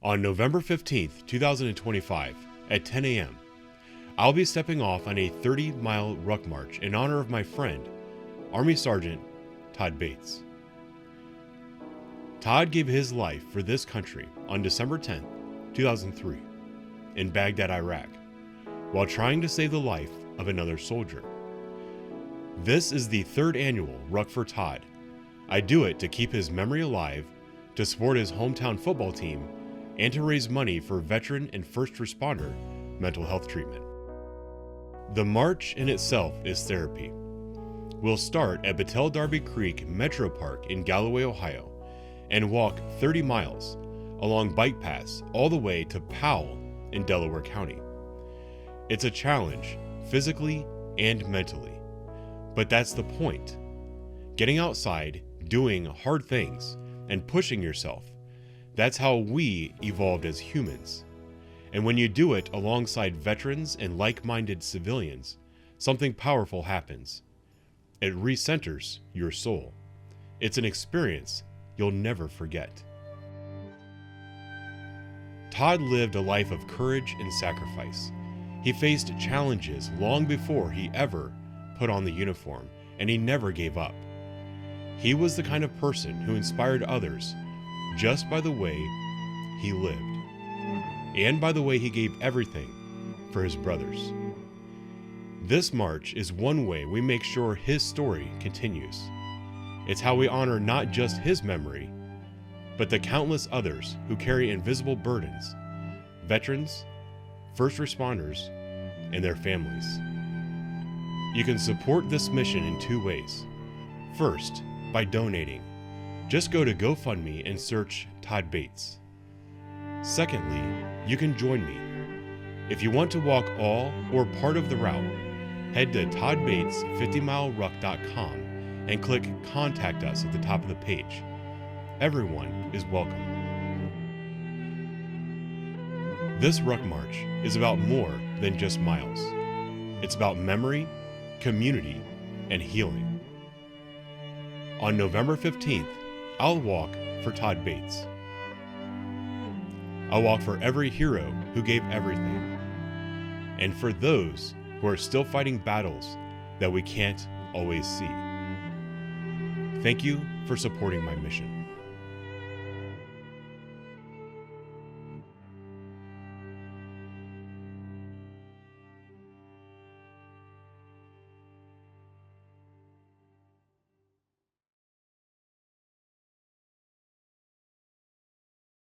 On November 15th, 2025, at 10 a.m., I'll be stepping off on a 30-mile ruck march in honor of my friend, Army Sergeant Todd Bates. Todd gave his life for this country on December 10th, 2003, in Baghdad, Iraq, while trying to save the life of another soldier. This is the third annual Ruck for Todd. I do it to keep his memory alive, to support his hometown football team, and to raise money for veteran and first responder mental health treatment. The march in itself is therapy. We'll start at Battelle Darby Creek Metro Park in Galloway, Ohio, and walk 30 miles along bike paths all the way to Powell in Delaware County. It's a challenge, physically and mentally, but that's the point. Getting outside, doing hard things, and pushing yourself. That's how we evolved as humans. And when you do it alongside veterans and like-minded civilians, something powerful happens. It recenters your soul. It's an experience you'll never forget. Todd lived a life of courage and sacrifice. He faced challenges long before he ever put on the uniform, and he never gave up. He was the kind of person who inspired others just by the way he lived, and by the way he gave everything for his brothers. This march is one way we make sure his story continues. It's how we honor not just his memory, but the countless others who carry invisible burdens, veterans, first responders, and their families. You can support this mission in two ways. First, by donating. Just go to GoFundMe and search Todd Bates. Secondly, you can join me. If you want to walk all or part of the route, head to toddbates50mileruck.com and click Contact Us at the top of the page. Everyone is welcome. This Ruck March is about more than just miles. It's about memory, community, and healing. On November 15th, I'll walk for Todd Bates. I'll walk for every hero who gave everything, and for those who are still fighting battles that we can't always see. Thank you for supporting my mission.